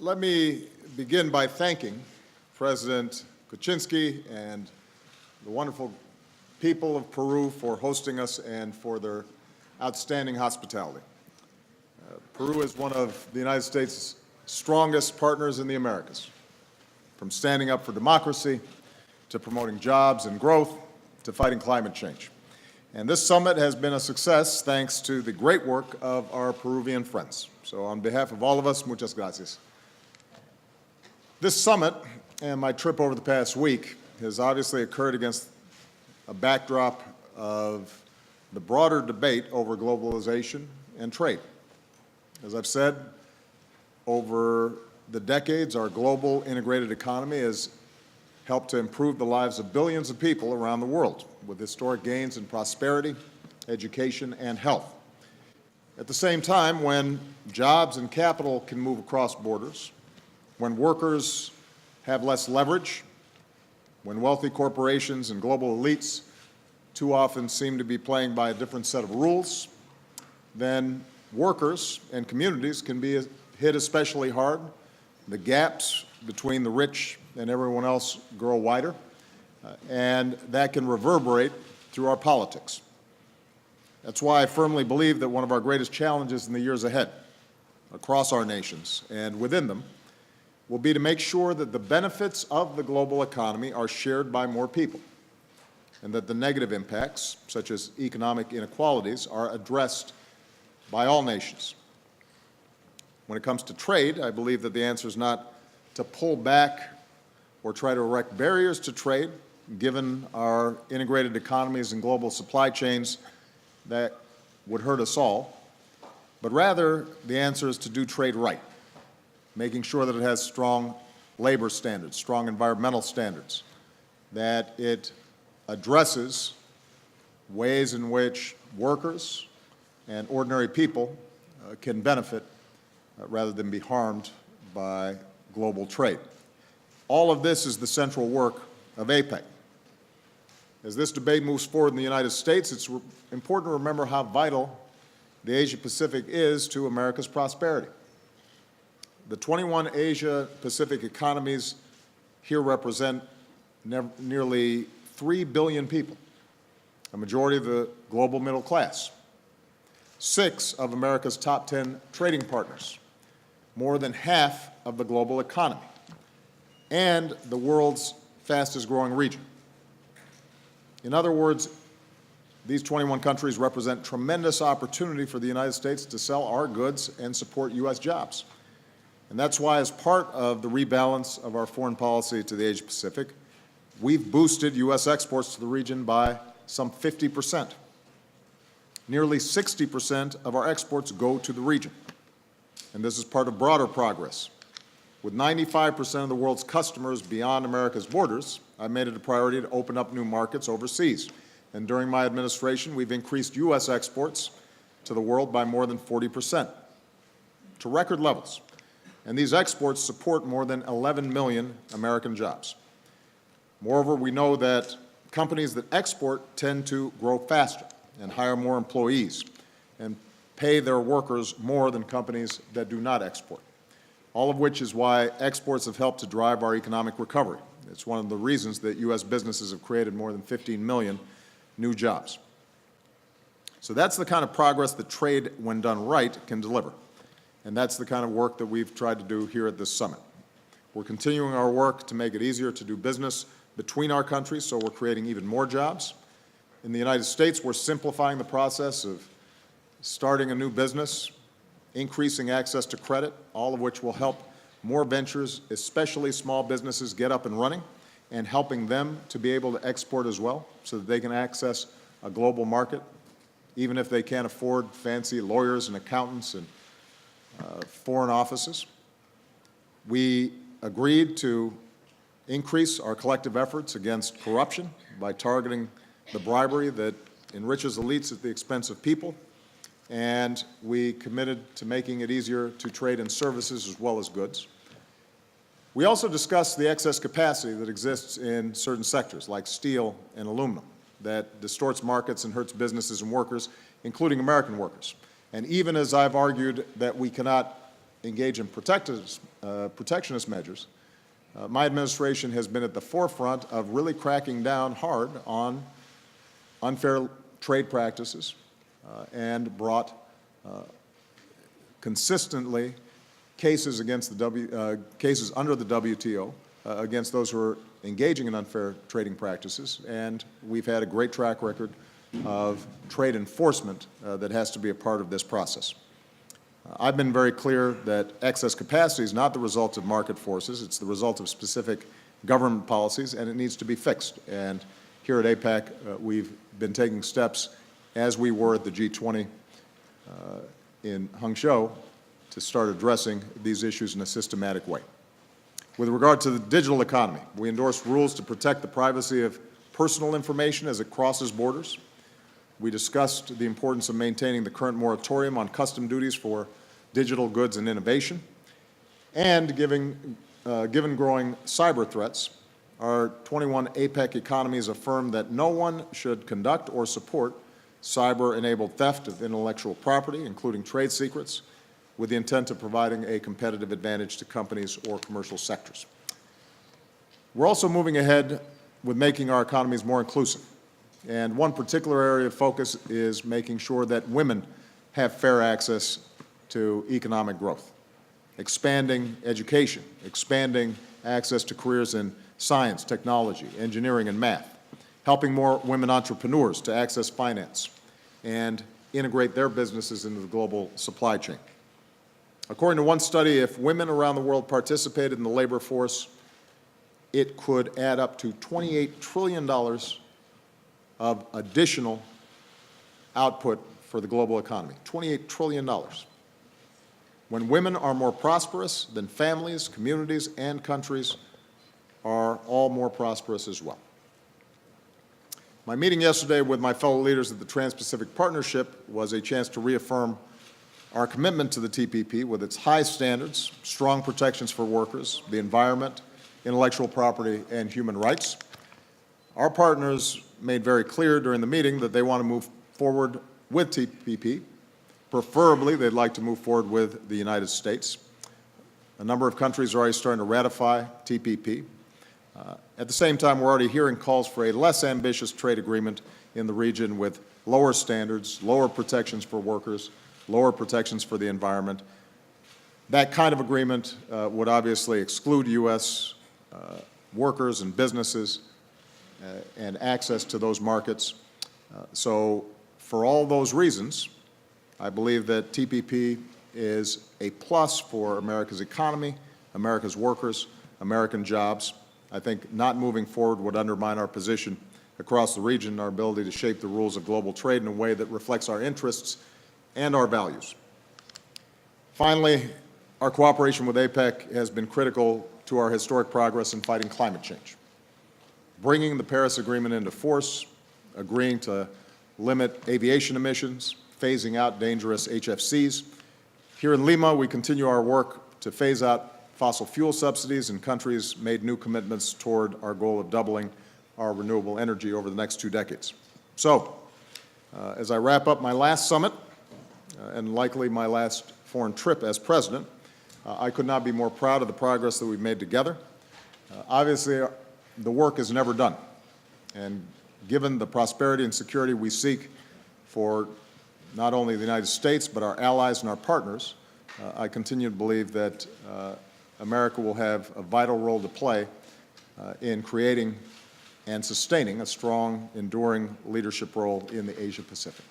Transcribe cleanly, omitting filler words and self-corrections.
Let me begin by thanking President Kuczynski and the wonderful people of Peru for hosting us and for their outstanding hospitality. Peru is one of the United States' strongest partners in the Americas, from standing up for democracy to promoting jobs and growth to fighting climate change. And this summit has been a success thanks to the great work of our Peruvian friends. So on behalf of all of us, muchas gracias. This summit and my trip over the past week has obviously occurred against a backdrop of the broader debate over globalization and trade. As I've said, over the decades, our global integrated economy has helped to improve the lives of billions of people around the world with historic gains in prosperity, education, and health. At the same time, when jobs and capital can move across borders, when workers have less leverage, when wealthy corporations and global elites too often seem to be playing by a different set of rules, then workers and communities can be hit especially hard. The gaps between the rich and everyone else grow wider, and that can reverberate through our politics. That's why I firmly believe that one of our greatest challenges in the years ahead, across our nations and within them, will be to make sure that the benefits of the global economy are shared by more people, and that the negative impacts, such as economic inequalities, are addressed by all nations. When it comes to trade, I believe that the answer is not to pull back or try to erect barriers to trade, given our integrated economies and global supply chains that would hurt us all, but rather the answer is to do trade right, making sure that it has strong labor standards, strong environmental standards, that it addresses ways in which workers and ordinary people can benefit rather than be harmed by global trade. All of this is the central work of APEC. As this debate moves forward in the United States, it's important to remember how vital the Asia-Pacific is to America's prosperity. The 21 Asia-Pacific economies here represent nearly 3 billion people, a majority of the global middle class, 6 of America's top 10 trading partners, more than half of the global economy, and the world's fastest-growing region. In other words, these 21 countries represent tremendous opportunity for the United States to sell our goods and support U.S. jobs. And that's why, as part of the rebalance of our foreign policy to the Asia-Pacific, we've boosted U.S. exports to the region by some 50%. Nearly 60% of our exports go to the region. And this is part of broader progress. With 95% of the world's customers beyond America's borders, I made it a priority to open up new markets overseas. And during my administration, we've increased U.S. exports to the world by more than 40%, to record levels. And these exports support more than 11 million American jobs. Moreover, we know that companies that export tend to grow faster and hire more employees and pay their workers more than companies that do not export, all of which is why exports have helped to drive our economic recovery. It's one of the reasons that U.S. businesses have created more than 15 million new jobs. So that's the kind of progress that trade, when done right, can deliver. And that's the kind of work that we've tried to do here at this summit. We're continuing our work to make it easier to do business between our countries, so we're creating even more jobs. In the United States, we're simplifying the process of starting a new business, increasing access to credit, all of which will help more ventures, especially small businesses, get up and running, and helping them to be able to export as well so that they can access a global market, even if they can't afford fancy lawyers and accountants and foreign offices. We agreed to increase our collective efforts against corruption by targeting the bribery that enriches elites at the expense of people, and we committed to making it easier to trade in services as well as goods. We also discussed the excess capacity that exists in certain sectors, like steel and aluminum, that distorts markets and hurts businesses and workers, including American workers. And even as I've argued that we cannot engage in protectionist measures, my administration has been at the forefront of really cracking down hard on unfair trade practices and brought consistently cases against the cases under the WTO against those who are engaging in unfair trading practices, and we've had a great track record of trade enforcement that has to be a part of this process. I've been very clear that excess capacity is not the result of market forces. It's the result of specific government policies, and it needs to be fixed. And here at APEC, we've been taking steps, as we were at the G20 in Hangzhou, to start addressing these issues in a systematic way. With regard to the digital economy, we endorsed rules to protect the privacy of personal information as it crosses borders. We discussed the importance of maintaining the current moratorium on custom duties for digital goods and innovation. And given growing cyber threats, our 21 APEC economies affirm that no one should conduct or support cyber-enabled theft of intellectual property, including trade secrets, with the intent of providing a competitive advantage to companies or commercial sectors. We're also moving ahead with making our economies more inclusive. And one particular area of focus is making sure that women have fair access to economic growth, expanding education, expanding access to careers in science, technology, engineering, and math, helping more women entrepreneurs to access finance and integrate their businesses into the global supply chain. According to one study, if women around the world participated in the labor force, it could add up to $28 trillion of additional output for the global economy, $28 trillion. When women are more prosperous, then families, communities, and countries are all more prosperous as well. My meeting yesterday with my fellow leaders of the Trans-Pacific Partnership was a chance to reaffirm our commitment to the TPP with its high standards, strong protections for workers, the environment, intellectual property, and human rights. Our partners made very clear during the meeting that they want to move forward with TPP. Preferably, they'd like to move forward with the United States. A number of countries are already starting to ratify TPP. At the same time, we're already hearing calls for a less ambitious trade agreement in the region with lower standards, lower protections for workers, lower protections for the environment. That kind of agreement would obviously exclude U.S. Workers and businesses and access to those markets. So for all those reasons, I believe that TPP is a plus for America's economy, America's workers, American jobs. I think not moving forward would undermine our position across the region, our ability to shape the rules of global trade in a way that reflects our interests and our values. Finally, our cooperation with APEC has been critical to our historic progress in fighting climate change. Bringing the Paris Agreement into force, agreeing to limit aviation emissions, phasing out dangerous HFCs. Here in Lima, we continue our work to phase out fossil fuel subsidies, and countries made new commitments toward our goal of doubling our renewable energy over the next 2 decades. So, as I wrap up my last summit, and likely my last foreign trip as president, I could not be more proud of the progress that we've made together. Obviously, the work is never done, and given the prosperity and security we seek for not only the United States, but our allies and our partners, I continue to believe that America will have a vital role to play in creating and sustaining a strong, enduring leadership role in the Asia-Pacific.